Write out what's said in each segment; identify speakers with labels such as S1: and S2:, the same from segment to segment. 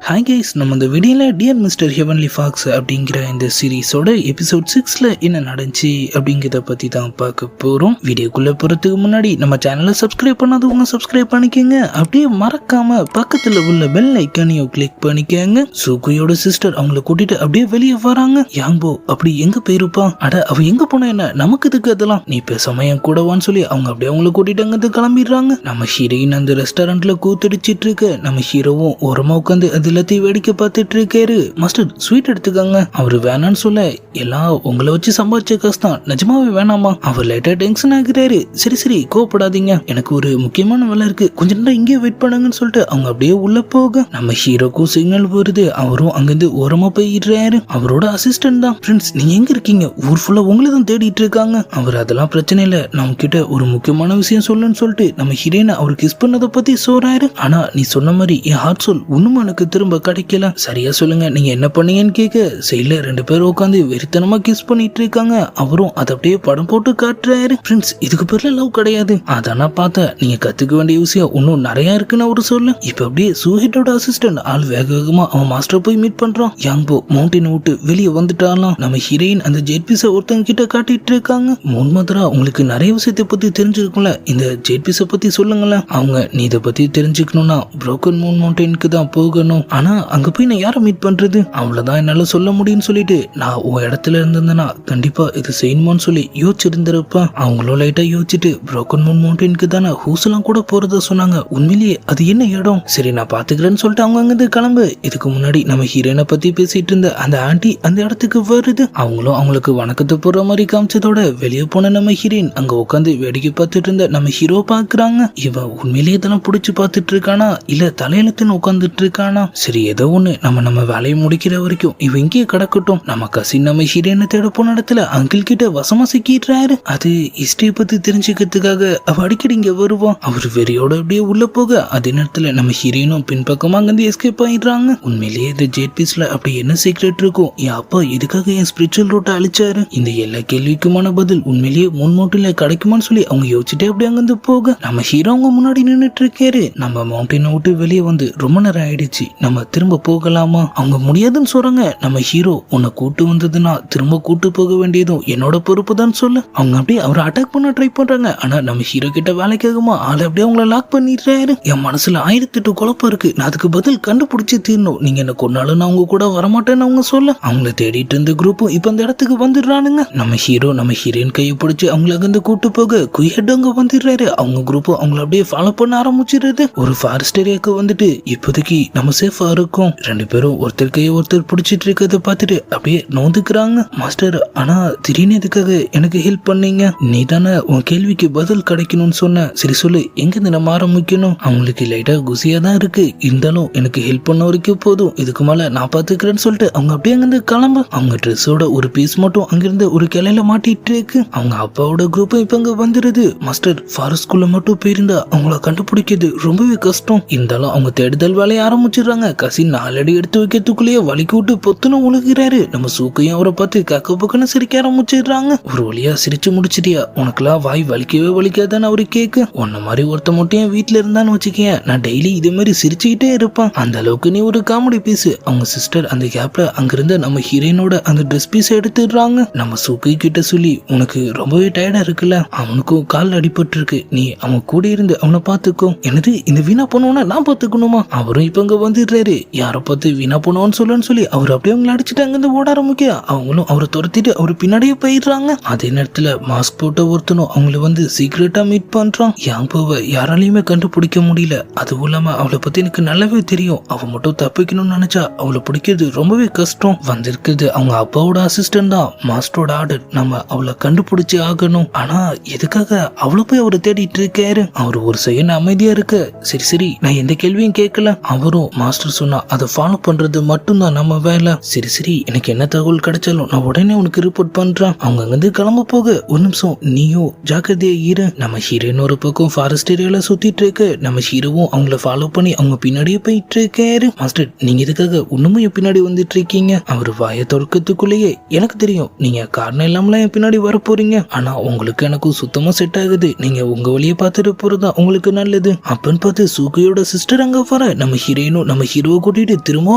S1: Hi guys, நம்ம இந்த வீடியோவில் டியர் மிஸ்டர் ஹெவன்லி ஃபாக்ஸ் அப்படிங்கிற இந்த சீரீஸோட எபிசோட் 6ல் என்ன நடந்துச்சு அப்படிங்கிறத பற்றி தான் பார்க்க போகிறோம். வீடியோக்குள்ளே போகிறதுக்கு முன்னாடி நம்ம சேனலை சப்ஸ்கிரைப் பண்ணாதவங்க சப்ஸ்கிரைப் பண்ணிக்கோங்க. அப்படியே மறக்காமல் பக்கத்தில் உள்ள பெல் ஐக்கானையும் கிளிக் பண்ணிக்கோங்க. சுகுயோட சிஸ்டர் அவங்கள கூட்டிட்டு அப்படியே வெளியே வராங்க. யாங்போ அப்படி எங்கே போயிருப்பான்? அட அவ எங்கே போனா என்ன, நமக்கு இதுக்கு அதெல்லாம், நீ பேசாம என் கூடவான்னு சொல்லி அவங்க அப்படியே அவங்கள கூட்டிட்டு அங்கிருந்து கிளம்பிடுறாங்க. நம்ம ஹீரோயின் அந்த ரெஸ்டாரண்ட்ல கூத்தடிச்சிட்டு இருக்கு. நம்ம ஹீரோவும் ஓரமா உட்காந்து அது எல்லாத்தையும் வேடிக்கை பார்த்துட்டு இருக்காரு. மாஸ்டர் ஸ்வீட் எடுத்துக்காங்க. அவரு வேணான்னு சொல்ல, எல்லாம் உங்களை வச்சு சம்பாதிச்ச காசு தான், நிஜமாவே வேணாமா? அவர் லைட்டா டென்ஷன் ஆகுறாரு. சரி கோவப்படாதீங்க, எனக்கு ஒரு முக்கியமான வேலை இருக்கு, கொஞ்ச நேரம் இங்கே வெயிட் பண்ணுங்கன்னு சொல்லிட்டு அவங்க அப்படியே உள்ள போக நம்ம ஹீரோக்கும் சிக்னல் வருது. அவரும் அங்கிருந்து ஓரமா போயிடுறாரு. அவரோட அசிஸ்டன்ட் தான். ஃப்ரெண்ட்ஸ் நீங்க எங்க இருக்கீங்க? ஊர் ஃபுல்லா உங்களை தான் தேடிட்டு இருக்காங்க. அவர் அதெல்லாம் பிரச்சனை இல்ல, நம்ம கிட்ட ஒரு முக்கியமான விஷயம் சொல்லுன்னு சொல்லிட்டு நம்ம ஹீரோயினை அவர் கிஸ் பண்ணதை பத்தி சொல்றாரு. ஆனா நீ சொன்ன மாதிரி என் ஹார்ட் சோல் இன்னும் எனக்கு திரும்ப கிடைக்கல. சரியா சொல்லுங்க, நீங்க என்ன பண்ணீங்கன்னு கேட்க சைட்ல 2 பேரும் உட்காந்து வெறித்தனமா கிஸ் பண்ணிட்டு இருக்காங்க. அவரும் அதை அப்படியே படம் போட்டு காட்டுறாரு. ஃப்ரெண்ட்ஸ் இதுக்கு பேர்ல லவ் கிடையாது, அதான பார்த்தேன், நீங்க கத்துக்க வேண்டிய விஷயம் இன்னும் நிறைய இருக்குன்னு அவரு சொல்லு. இப்ப அப்படியே சூஹிட்டோட அசிஸ்டன்ட் ஆள் வேகமா அவன் மாஸ்டர் போய் மீட் பண்றான். யாங்போ மவுண்டன் விட்டு வெளியே வந்துட்டாலாம். நம்ம ஹீரோயின் அந்த ஜெட் பீஸ ஒருத்தங்க கிட்ட காட்டிட்டு இருக்காங்க. முன்மதுரா உங்களுக்கு நிறைய விஷயத்தை பத்தி தெரிஞ்சிருக்கும்ல, இந்த ஜெட் பீஸ பத்தி சொல்லுங்களேன். அவங்க நீ இதை பத்தி தெரிஞ்சுக்கணும்னா புரோக்கன் மூன் மவுண்டனுக்கு தான் போகணும். ஆனா அங்க போய் நான் யாரை மீட் பண்றது? அவ்வளவுதான் என்னால சொல்ல முடியும்னு சொல்லிட்டு, நான் உன் இடத்துல இருந்தேன்னா கண்டிப்பா இது செய்யணுமான்னு சொல்லி யோசிச்சிருந்திருப்பேன். அவங்களும் லைட்டா யோசிச்சுட்டு புரோக்கன் மூன் மவுண்டனுக்கு தானே ஹூஸ் எல்லாம் கூட போறதா சொன்னாங்க. உண்மையிலேயே அது என்ன இடம்? சரி நான் பாத்துக்கிறேன்னு சொல்லிட்டு அவங்க அங்கிருந்து கிளம்பு. இதுக்கு முன்னாடி நம்ம ஹீரோயினை பத்தி பேசிட்டு இருந்த அந்த ஆண்டி அந்த இடத்துக்கு வருது. அவங்களும் அவங்களுக்கு வணக்கத்தை போடுற மாதிரி காமிச்சதோட வெளியே போன நம்ம ஹீரோயின் அங்க உட்காந்து வேடிக்கை பார்த்துட்டு இருந்த நம்ம ஹீரோ பாக்குறாங்க. இவன் உண்மையிலேயே இதெல்லாம் பிடிச்சு பார்த்துட்டு இருக்கானா இல்ல தலையெழுத்துன்னு உட்காந்துட்டு இருக்கானா? சரி ஏதோ ஒண்ணு, நம்ம வேலையை முடிக்கிற வரைக்கும் இவன் இங்கே கிடக்கட்டும். நம்ம கசின் நம்ம ஹீரோயினை தேட போன இடத்துல அங்கிள் கிட்ட வசமா சிக்கிடுறாரு. அது ஹிஸ்டரியை பத்தி தெரிஞ்சுக்கிறதுக்காக அவ அடிக்கடி இங்க வருவான். அவர் வெறியோட அப்படியே உள்ள போக அதே நேரத்துல நம்ம ஹீரோயினும் பின்பக்கமா அங்கிருந்து எஸ்கேப் ஆயிடுறாங்க. உண்மையிலேயே இந்த ஜெட் பீஸ்ல அப்படி என்ன சீக்ரெட் இருக்கும்? என் அப்பா எதுக்காக என் ஸ்பிரிச்சுவல் ரூட்டை அழிச்சாரு? இந்த எல்லா கேள்விக்குமான பதில் உண்மையிலேயே முன்மோட்டில கிடைக்குமான்னு சொல்லி அவங்க யோசிச்சுட்டே அப்படி அங்கிருந்து போக நம்ம ஹீரோ அவங்க முன்னாடி நின்றுட்டு இருக்காரு. நம்ம மவுண்டனை விட்டு வெளியே வந்து ரொம்ப நேரம் ஆயிடுச்சு, நம்ம திரும்ப போகலாமா? அவங்க முடியாதுன்னு சொல்றாங்க. நம்ம ஹீரோ உன்னை கூட்டு வந்ததுன்னா திரும்ப கூட்டு போக வேண்டியதும் என்னோட பொறுப்பு தான் சொல்ல. அவங்க அப்படியே அவரை அட்டாக் பண்ண ட்ரை பண்றாங்க. ஆனா நம்ம ஹீரோ கிட்ட வேலைக்காகுமா ஆளை அப்படியே அவங்கள லாக் பண்ணிடுறாரு. என் மனசுல 1008 குழப்பம் இருக்கு, நான் அதுக்கு பதில் கண்டுபிடிச்சு தீரணும். நீங்க என்ன கொன்னாலும் நான் அவங்க கூட வரமாட்டேன்னு அவங்க சொல்ல. அவங்கள தேடிட்டு இருந்த குரூப்பும் இப்ப அந்த இடத்துக்கு வந்துடுறானுங்க. நம்ம ஹீரோ நம்ம ஹீரோயின் கையை பிடிச்சு அவங்கள அங்கிருந்து கூட்டு போக குயிஹெட் அங்க வந்துடுறாரு. அவங்க குரூப்பும் அவங்கள அப்படியே ஃபாலோ பண்ண ஆரம்பிச்சிருது. ஒரு ஃபாரஸ்ட் ஏரியாவுக்கு வந்துட்டு இப்போதைக்கு நம்ம சேஃபா இருக்கும். 2 பேரும் ஒருத்தர் கையை ஒருத்தர் பிடிச்சிட்டு இருக்கிறத பார்த்துட்டு அப்படியே நோந்துக்கிறாங்க. மாஸ்டர் ஆனா திடீர்னு எதுக்காக எனக்கு ஹெல்ப் பண்ணீங்க? நீ தானே உன் கேள்விக்கு பதில் கிடைக்கணும்னு சொன்ன. சரி சொல்லு, எங்கிருந்து நம்ம ஆரம்பிக்கணும்? அவங்களுக்கு லைட்டா குசியா தான் இருக்கு, இருந்தாலும் எனக்கு ஹெல்ப் பண்ண வரைக்கும் போதும், இதுக்கு மேல நான் பாத்துக்கிறேன்னு சொல்லிட்டு அவங்க அப்படியே அங்கிருந்து கிளம்ப. அவங்க ட்ரெஸ்ஸோட ஒரு பீஸ் மட்டும் அங்கிருந்து ஒரு கிளையில மாட்டிட்டு இருக்கு. அவங்க அப்பாவோட குரூப்பும் இப்ப அங்க வந்துருது. மாஸ்டர் ஃபாரஸ்ட்குள்ள மட்டும் போயிருந்தா அவங்கள கண்டுபிடிக்கிறது ரொம்பவே கஷ்டம், இருந்தாலும் அவங்க தேடுதல் வேலையை ஆரம்பிச்சிடுறாங்க. கசின் 4 அடி எடுத்து வைக்கிறதுக்குள்ளேயே வலிக்கு விட்டு பொத்துன்னு உழுகிறாரு. நம்ம சூக்கையும் அவரை பார்த்து கக்க பக்கன்னு சிரிக்க ஆரம்பிச்சிடுறாங்க. ஒரு வழியா சிரிச்சு முடிச்சிட்டியா? உனக்குலாம் வாய் வலிக்கவே வலிக்காதான்னு அவரு கேட்க, உன்ன மாதிரி ஒருத்த மட்டும் என் வீட்டுல இருந்தான்னு வச்சுக்கேன், நான் டெய்லி இதே மாதிரி சிரிச்சுக்கிட்டே இருப்பான், அந்த அளவுக்கு நீ ஒரு காமெடி பீஸ். அவங்க சிஸ்டர் அந்த கேப்ல அங்கிருந்த நம்ம ஹீரோயினோட அந்த ட்ரெஸ் பீஸ் எடுத்துடுறாங்க. நம்ம சூக்கை கிட்ட சொல்லி, உனக்கு ரொம்பவே டயர்டா இருக்குல்ல, அவனுக்கும் கால் அடிபட்டு இருக்கு, நீ அவன் கூட இருந்து அவனை பாத்துக்கோ. எனது இந்த வீணா போனவன நான் பாத்துக்கணுமா? அவரும் இப்ப அங்க வந்துடுறாரு. யாரை பார்த்து வீணா போனோன்னு சொல்லுன்னு சொல்லி அவர் அப்படியே அவங்களை அடிச்சுட்டு அங்கிருந்து ஓட ஆரம்பிக்க அவங்களும் அவரை துரத்திட்டு அவர் பின்னாடியே போயிடுறாங்க. அதே நேரத்துல மாஸ்க் போட்ட ஒருத்தனும் அவங்கள வந்து சீக்கிரட்டா மீட் பண்றான். யாங்கோவை யாராலையுமே கண்டுபிடிக்க முடியல, அதுவும் இல்லாம அவளை பத்தி எனக்கு நல்லாவே தெரியும், அவ மட்டும் தப்பிக்கணும்னு நினைச்சா அவளை பிடிக்கிறது ரொம்பவே கஷ்டம். வந்திருக்கிறது அவங்க அப்பாவோட அசிஸ்டன்ட் தான், மாஸ்டரோட ஆர்டர், நம்ம அவளை கண்டுபிடிச்சு ஆகணும். ஆனா எதுக்காக அவளை போய் அவரை தேடிட்டு இருக்காரு? அவரு ஒரு செகண்ட் அமைதியா இருக்க, சரி நான் எந்த கேள்வியும் கேட்கல, அவரும் மாஸ்டர் சொன்னா அதை ஃபாலோ பண்றது மட்டும்தான் நம்ம வேலை. சரி எனக்கு என்ன தகவல் கிடைச்சாலும் நான் உடனே உனக்கு ரிப்போர்ட் பண்றேன். அவங்க அங்கிருந்து கிளம்ப போக, ஒரு நிமிஷம் நீயோ ஜாக்கிரதையா இரு. நம்ம ஹீரோயின் ஒரு பக்கம் ஃபாரஸ்ட் ஏரியால சுத்திட்டு இருக்கு. நம்ம ஹீரோவும் அவங்கள ஃபாலோ பண்ணி அவங்க பின்னாடியே போயிட்டு இருக்காரு. மாஸ்டர் நீங்க இதுக்காக இன்னமும் என் பின்னாடி வந்துட்டு இருக்கீங்க? அவர் வாயை தொடக்கத்துக்குள்ளேயே, எனக்கு தெரியும் நீங்க காரணம் இல்லாமலாம் என் பின்னாடி வர போறீங்க, ஆனா உங்களுக்கு எனக்கும் சுத்தமா செட் ஆகுது, நீங்க உங்க வழியை பார்த்துட்டு போறதா உங்களுக்கு நல்லது. அப்பன்னு பார்த்து சூகையோட சிஸ்டர் அங்க வர நம்ம ஹீரோயினும் நம்ம ஹீரோவை கூட்டிட்டு திரும்ப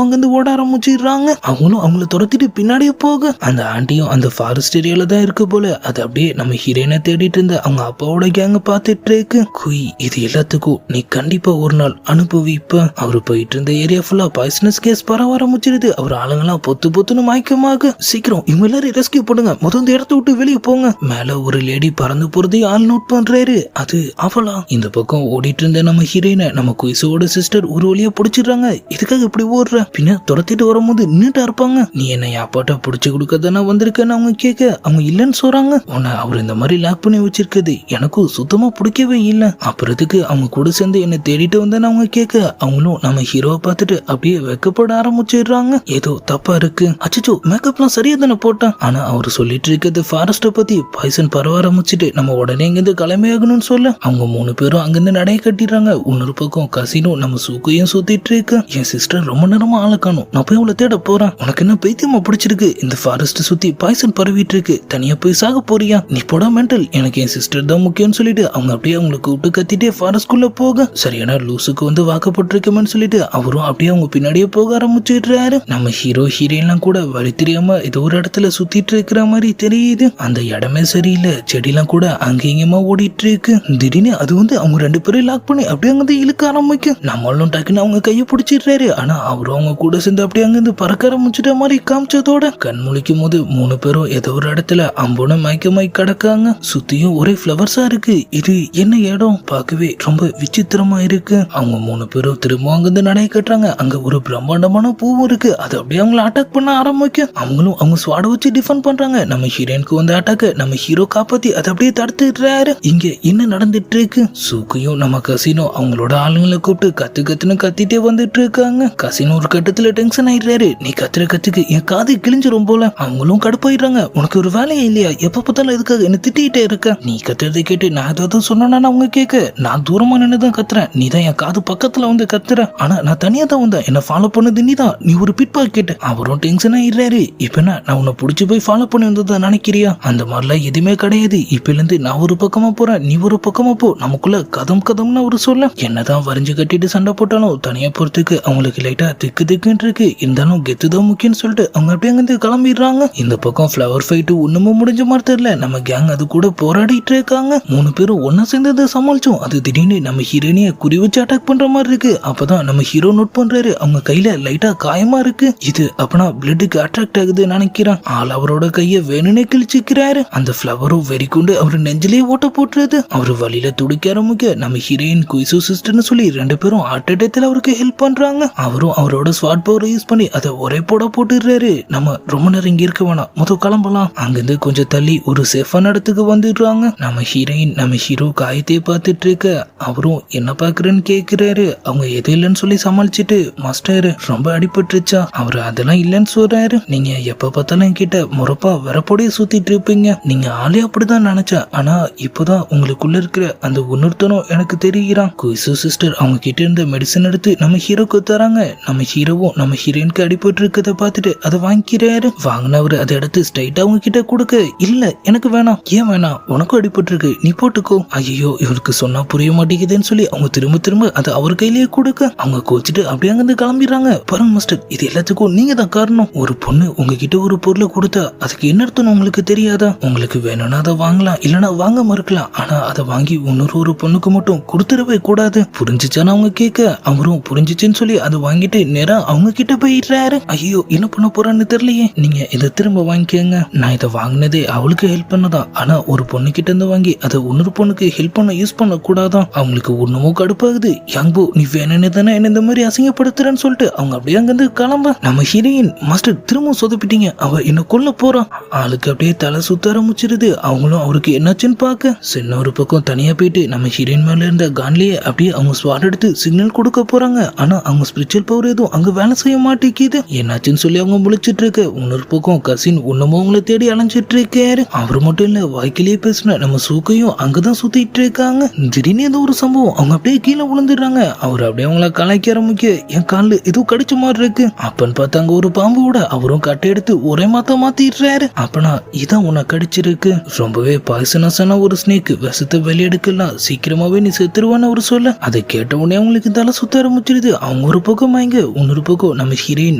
S1: அங்கிருந்து ஓட ஆரம்பிச்சிடுறாங்க. அவங்களும் அவங்கள துரத்திட்டு பின்னாடியே போக அந்த ஆண்டியும் அந்த ஃபாரஸ்ட் ஏரியால தான் இருக்கு போல. அது அப்படியே நம்ம ஹீரோயினை தேடிட்டு இருந்த அவங்க அப்பாவோட கேங்க பாத்துட்டு இருக்கு. குய், இது எல்லாத்துக்கும் நீ கண்டிப்பா ஒரு நாள் அனுபவிப்ப. அவரு போயிட்டு இருந்த ஏரியா ஃபுல்லா பாய்சனஸ் கேஸ் பரவ ஆரம்பிச்சிருது. அவர் ஆளுங்கெல்லாம் பொத்துன்னு மயக்கமாக. சீக்கிரம் இவங்க எல்லாரும் ரெஸ்கியூ பண்ணுங்க, முதல் இடத்த விட்டு வெளியே போங்க. மேல ஒரு லேடி பறந்து போறதையும் ஆள் நோட் பண்றாரு. அது அவளா? இந்த பக்கம் ஓடிட்டு இருந்த நம்ம ஹீரோயினை நம்ம குயிசோட சிஸ்டர் ஒரு வழியா பிடிச்சிடுறாங்க. இதுக்காக இப்படி ஓடுற? பின்ன துரத்திட்டு வரும்போது நின்னுட்டா இருப்பாங்க. நீ என்ன யாப்பாட்ட பிடிச்சு கொடுக்கதானே வந்திருக்கேன்னு அவங்க கேட்க அவங்க இல்லன்னு சொல்றாங்க. உன்னை அவர் இந்த மாதிரி லாக் பண்ணி வச்சிருக்கிறது எனக்கும் சுத்தமா பிடிக்கவே இல்லை. அப்புறத்துக்கு அவங்க கூட சேர்ந்து என்ன தேடிட்டு வந்தேன்னு அவங்க கேட்க அவங்களும் நம்ம ஹீரோவை பார்த்துட்டு அப்படியே வெக்கப்பட ஆரம்பிச்சிடுறாங்க. ஏதோ தப்பா இருக்கு. அச்சோ, மேக்கப்லாம் சரியா தானே போட்டான். ஆனா அவரு சொல்லிட்டு இருக்கிறது ஃபாரஸ்ட பத்தி பாய்சன் பரவ ஆரம்பிச்சுட்டு நம்ம உடனே இங்கிருந்து கிளம்பி ஆகணும்னு சொல்ல அவங்க 3 பேரும் அங்கிருந்து நடைய கட்டிடுறாங்க. இன்னொரு பக்கம் கசினோ நம்ம சூக்கையும் சுத்திட்டு இருக்கு. என் சிஸ்டர் ரொம்ப நேரமா ஆளை காணும், நான் போய் அவளை தேட போறேன். உனக்கு என்ன பைத்தியமா பிடிச்சிருக்கு? இந்த ஃபாரஸ்ட் சுத்தி பாய்சன் பரவிட்டு இருக்கு, தனியா போய் சாக போறியா? நீ போட மென்டல், எனக்கு என் சிஸ்டர் தான் முக்கியம்னு சொல்லிட்டு அவங்க அப்படியே அவங்களை கூப்பிட்டு கத்திட்டே ஃபாரஸ்ட்குள்ள போக சரியான லூசுக்கு வந்து வாக்கப்பட்டிருக்கோம்னு சொல்லிட்டு அவரும் அப்படியே அவங்க பின்னாடியே போக ஆரம்பிச்சிடுறாரு. நம்ம ஹீரோ ஹீரோயின்லாம் கூட வழி தெரியாம ஏதோ ஒரு இடத்துல சுத்திட்டு இருக்கிற மாதிரி தெரியுது. அந்த இடமே சரியில்லை, செடிலாம் கூட அங்கேயுமா ஓடிட்டு இருக்கு. திடீர்னு அது வந்து அவங்க 2 பேரும் லாக் பண்ணி அப்படியே அங்கிருந்து இழுக்க ஆரம்பிக்கும். நம்மளும் டக்குன்னு அவங்க கையை பிடிச்சிடுறாரு. ஆனா அவரும் அவங்க கூட சேர்ந்து அப்படியே அங்கிருந்து பறக்க ஆரம்பிச்சிட்ட மாதிரி காமிச்சதோட கண் முழிக்கும் போது 3 பேரும் ஏதோ ஒரு இடத்துல அம்போன மயக்கமாய் கிடக்காங்க. சுத்தியும் ஒரே ஃபிளவர்ஸா இருக்கு. இது என்ன இடம்? பார்க்கவே ரொம்ப விசித்திரமா இருக்கு. அவங்க 3 பேரும் திரும்ப அங்கிருந்து நடை கட்டுறாங்க. அங்க ஒரு பிரம்மாண்டமான பூவும் இருக்கு. அது அப்படியே அவங்கள அட்டாக் பண்ண ஆரம்பிக்கும். அவங்களும் அவங்க ஸ்வாட வச்சு டிஃபெண்ட் பண்றாங்க. நம்ம ஹீரோயினுக்கு வந்து அட்டாக்க நம்ம ஹீரோ காப்பாத்தி அதை அப்படியே தடுத்துடுறாரு. இங்க என்ன நடந்துட்டு இருக்கு? சூக்கையும் நம்ம கசினோ அவங்களோட ஆளுங்களை கூப்பிட்டு கத்துன்னு கத்திட்டே வந்துட்டு இருக்காங்க. கசினோ ஒரு கட்டத்துல டென்ஷன் ஆயிடுறாரு. நீ கத்துறதுக்கு என் காது கிழிஞ்சிரும் போல. அவங்களும் கடுப்பாயிடுறாங்க. உனக்கு ஒரு வேலையே இல்லையா? எப்ப பார்த்தாலும் எதுக்காக என்ன திட்டிகிட்டே இருக்க? நீ கத்துறதை கேட்டு நான் ஏதாவது சொன்னா அவங்க கேட்க நான் தூரமா நின்னுதான் கத்துறேன். நீ தான் என் காது பக்கத்துல வந்து கத்துற. ஆனா நான் தனியா தான் வந்தேன். என்ன ஃபாலோ பண்ணது நீதான். நீ ஒரு பிட் பாக்கெட். அவரும் டென்ஷன் ஆயிடுறாரு. இப்ப என்ன நான் உன்னை பிடிச்சி போய் ஃபாலோ பண்ணி வந்ததா நினைக்கிறியா? அந்த மாதிரிலாம் எதுவுமே கிடையாது. இப்ப இருந்து நான் ஒரு பக்கமா போறேன், நீ ஒரு பக்கமா போ. நமக்குள்ள கதம்னு அவரு சொல்ல என்னதான் வரைஞ்சு கட்டிட்டு சண்டை போட்டாலும் தனியா போறதுக்கு அவங்களுக்கு லைட்டா திக்குன்னு இருக்கு. இருந்தாலும் கெத்துதான் முக்கியம்னு சொல்லிட்டு அவங்க அப்படியே அங்கிருந்து கிளம்பிடுறாங்க. இந்த பக்கம் ஃபிளவர் ஃபைட் ஒண்ணுமும் முடிஞ்ச மாதிரி தெரியல. நம்ம கேங் அது கூட போராடிட்டு இருக்காங்க. 3 பேரும் ஒன்னா சேர்ந்து சமாளிச்சோம். அது திடீர்னு நம்ம ஹீரோயினிய குறி வச்சு அட்டாக் பண்ற மாதிரி இருக்கு. அப்பதான் நம்ம ஹீரோ நோட் பண்றாரு அவங்க கையில லைட்டா காயமா இருக்கு. இது அப்பனா பிளட்டுக்கு அட்ராக்ட் ஆகுதுன்னு நினைக்கிறான். ஆள் அவரோட கைய வேணும்னே கிழிச்சுக்கிறாரு. அந்த ஃபிளவரும் வெறி கொண்டு அவரு நெஞ்சிலேயே ஓட்ட போட்டுறது. அவரு வழியில துடிக்க ஆரம்பிக்க நம்ம ஹீரோயின் குயிசோ சிஸ்டர்னு சொல்லி 2 பேரும் ஹார்ட் அட்டாக்ல அவருக்கு ஹெல்ப் பண்றாங்க. அவரும் அவரோட ஸ்வாட் பவர் யூஸ் பண்ணி அதை ஒரே போட்டுடுறாரு. நம்ம ரொம்ப நேரம் இங்க இருக்க வேணாம், முதல் கிளம்பலாம். அங்கிருந்து கொஞ்சம் தள்ளி ஒரு சேஃபான இடத்துக்கு வந்துடுறாங்க. நம்ம ஹீரோயின் நம்ம ஹீரோ காயத்தையே பார்த்துட்டு இருக்க அவரும் என்ன பாக்குறேன்னு கேக்குறாரு. அவங்க எது இல்லைன்னு சொல்லி சமாளிச்சுட்டு மாஸ்டர் ரொம்ப அடிபட்டுருச்சா? அவரு அதெல்லாம் இல்லைன்னு சொல்றாரு. நீங்க எப்ப பார்த்தாலும் என்கிட்ட முறப்பா வரப்போடைய சுத்திட்டு இருப்பீங்க. நீங்க ஆளே அப்படிதான் நினைச்சேன். ஆனா இப்பதான் உங்களுக்குள்ள இருக்கிற அந்த உணர்த்தனும் எனக்கு தெரிகிறான். குயிசோ சிஸ்டர் அவங்க கிட்ட இருந்த மெடிசன் எடுத்து நம்ம ஹீரோக்கு தராங்க. நம்ம ஹீரோவும் நம்ம ஹீரோயினுக்கு அடிபட்டு இருக்கதை பார்த்துட்டு அதை வாங்கிக்கிறாரு. வாங்கினவரு அதை எடுத்து ஸ்ட்ரைட்டா அவங்க கிட்ட கொடுக்க இல்ல எனக்கு வேணாம். ஏன் வேணாம்? உனக்கும் அடிபட்டு இருக்கு, நீ போட்டுக்கோ. ஐயோ இவருக்கு சொன்னா புரிய மாட்டேங்குதுன்னு சொல்லி அவங்க திரும்ப அதை அவர் கையிலேயே கொடுக்க அவங்க கோச்சிட்டு அப்படியே அங்கிருந்து கிளம்பிடுறாங்க. பாருங்க மாஸ்டர், இது எல்லாத்துக்கும் நீங்க தான் காரணம். ஒரு பொண்ணு உங்ககிட்ட ஒரு பொருளை கொடுத்தா அதுக்கு என்ன அர்த்தம் உங்களுக்கு தெரியாதா? உங்களுக்கு வேணும்னா அதை வாங்கலாம், இல்லைன்னா வாங்க மறுக்கலாம். ஆனா அதை வாங்கி ஒரு பொண்ணுக்கு மட்டும் கொடுத்துடவே கூடாது. புரிஞ்சுச்சான்னு அவங்க கேட்க அவரும் புரிஞ்சிச்சுன்னு சொல்லி அதை வாங்கிட்டு நேரா அவங்க கிட்ட போயிடுறாரு. ஐயோ என்ன பண்ண போறான்னு தெரியலையே. நீங்க இதை திரும்ப வாங்கிக்கங்க. நான் இதை வாங்கினதே அவளுக்கு ஹெல்ப் பண்ணதான். ஆனா ஒரு பொண்ணு கிட்ட இருந்து வாங்கி அதை இன்னொரு பொண்ணுக்கு ஹெல்ப் பண்ண யூஸ் பண்ண கூடாதான். அவங்களுக்கு ஒண்ணுமும் கடுப்பாகுது. யாங்போ நீ வேணும்னு தானே என்ன இந்த மாதிரி அசிங்கப்படுத்துறேன்னு சொல்லிட்டு அவங்க அப்படியே அங்கிருந்து கிளம்ப நம்ம ஹீரோயின் மாஸ்டர் திரும்ப சொதப்பிட்டீங்க, அவ என்ன கொல்ல போறான். ஆளுக்கு அப்படியே தலை சுத்த ஆரம்பிச்சிருது. அவங்களும் அவருக்கு என்னாச்சுன்னு பார்க்க சின்ன ஒரு பக்கம் தனியா போயிட்டு நம்ம ஹீரோயின் மேல இருந்த கான்லயே அப்படியே அவங்க ஸ்வாட் எடுத்து சிக்னல் கொடுக்க போறாங்க. ஆனா அவங்க ஸ்பிரிச்சுவல் பவர் எதுவும் அங்க வேலை செய்ய மாட்டேங்குது. என்னாச்சுன்னு சொல்லி அவங்க முழிச்சிட்டு இருக்க இன்னொரு பக்கம் கசின் ஒண்ணுமோ அவங்கள தேடி அலைஞ்சிட்டு இருக்காரு. அவரு மட்டும் இல்ல வாய்க்கிலேயே பேசின நம்ம சூக்கையும் அங்கதான் சுத்திட்டு இருக்காங்க. திடீர்னு ஏதோ ஒரு சம்பவம் அவங்க அப்படியே கீழே விழுந்துடுறாங்க. அவர் அப்படியே அவங்கள கலாய்க்க ஆரம்பிக்க என் காலில் ஏதோ கடிச்ச மாதிரி இருக்கு. அப்பன்னு பார்த்தா அங்க ஒரு பாம்போட அவரும் கட்டை எடுத்து ஒரே மாத்திடுறாரு. அப்பனா இதான் உன்னை கடிச்சிருக்கு. ரொம்பவே பாய்சனஸான ஒரு ஸ்னேக், விஷத்தை வெளியெடுக்கலாம், சீக்கிரமாவே நீ செத்துருவான்னு அவர் சொல்ல அதை கேட்ட உடனே அவங்களுக்கு தலை சுத்த ஆரம்பிச்சிருது. அவங்க அவங்க ஒரு பக்கம் வாங்க இன்னொரு பக்கம் நம்ம ஹீரோயின்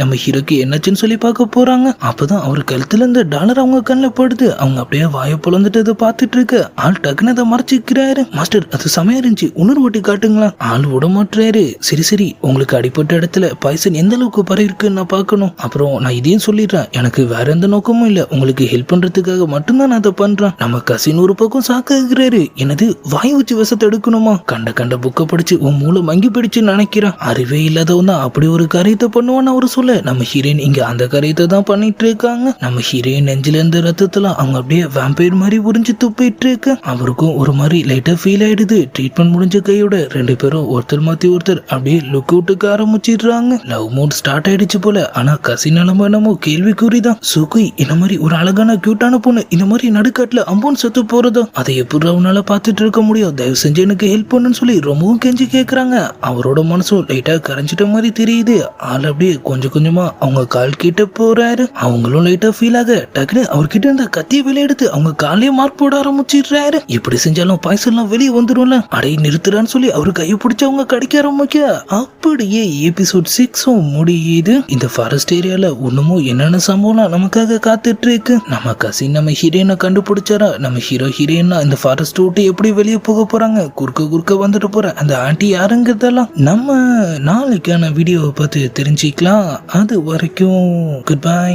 S1: நம்ம ஹீரோக்கு என்னாச்சுன்னு சொல்லி பார்க்க போறாங்க. அப்பதான் அவர் கழுத்துல இருந்து டாலர் அவங்க கண்ணில் படுது. அவங்க அப்படியே வாயை பொழந்துட்டு அதை பார்த்துட்டு இருக்க ஆள் டக்குன்னு அதை மறைச்சிக்கிறாரு. மாஸ்டர் அது சமயம் இருந்துச்சு, இன்னொரு வாட்டி காட்டுங்களா. ஆள் விட மாட்டுறாரு. சரி சரி, உங்களுக்கு அடிப்பட்ட இடத்துல பாய்சன் எந்த அளவுக்கு பரவி இருக்குன்னு நான் பார்க்கணும். அப்புறம் நான் இதையும் சொல்லிடுறேன், எனக்கு வேற எந்த நோக்கமும் இல்ல, உங்களுக்கு ஹெல்ப் பண்றதுக்காக மட்டும்தான் நான் அதை பண்றேன். நம்ம கசின் ஒரு பக்கம் சாக்குறாரு. எனது வாய் ஊச்சி விஷத்தை எடுக்கணுமா? கண்ட கண்ட புக்கை படிச்சு உன் மூளை மங்கி பிடிச்சுன்னு நினைக்கிறேன். அறிவே இல்லாதவன் தான் அப்படி ஒரு காரியத்தை பண்ணுவான்னு அவரு சொல்ல, நம்ம ஹீரோயின் இங்க அந்த காரியத்தை தான் பண்ணிட்டு இருக்காங்க. நம்ம ஹீரோயின் நெஞ்சில இருந்த ரத்தத்துல அவங்க அப்படியே வேம்பயர் மாதிரி உறிஞ்சு துப்பிட்டு இருக்கு. அவருக்கும் ஒரு மாதிரி லைட்டா ஃபீல் ஆயிடுது. ட்ரீட்மெண்ட் முடிஞ்ச கையோட ரெண்டு பேரும் ஒருத்தர் மாத்தி ஒருத்தர் அப்படியே லுக் அவுட்டுக்கு ஆரம்பிச்சிடுறாங்க. லவ் மூட் ஸ்டார்ட் ஆயிடுச்சு போல. ஆனா கசின் என்னமோ கேள்விக்குறிதான். சுகுய் இந்த மாதிரி ஒரு அழகான கியூட்டான பொண்ணு இந்த மாதிரி நடுக்காட்டுல அம்பூன் செத்து போறதோ அதை எப்படி அவனால பாத்துட்டு இருக்க முடியும்? தயவு செஞ்சு எனக்கு ஹெல்ப் பண்ணுன்னு சொல்லி ரொம்பவும் கெஞ்சி கேக்குறாங்க. அவரோட மனசும் லைட்டா கரைஞ்சிட்ட மாதிரி தெரியுது. ஆள் அப்படியே கொஞ்சம் கொஞ்சமா அவங்க கால் கிட்ட போறாரு. அவங்களும் லைட்டா ஃபீல் ஆக டக்குனு அவர்கிட்ட இருந்த கத்திய வெளியே எடுத்து அவங்க காலையே மார்க் போட ஆரம்பிச்சிடுறாரு. இப்படி செஞ்சாலும் பாய்சன்லாம் வெளியே வந்துடும்ல, அடைய நிறுத்துறான்னு சொல்லி அவரு கையை பிடிச்சி அவங்க கடிக்க ஆரம்பிக்க அப்படியே எபிசோட் 6 முடியுது. இந்த ஃபாரஸ்ட் ஏரியால ஒண்ணுமோ என்னென்ன சம்பவம்லாம் நமக்காக காத்துட்டு இருக்கு. நம்ம கசின் நம்ம ஹீரோயினை கண்டுபிடிச்சாரா? நம்ம ஹீரோயினா இந்த ஃபாரஸ்ட் விட்டு எப்படி வெளியே போக போறாங்க? குறுக்க வந்துட்டு போற அந்த ஆண்டி யாருங்கிறதெல்லாம் நம்ம நாளைக்கான வீடியோவை பார்த்து தெரிஞ்சுக்கலாம். அது வரைக்கும் குட் பை.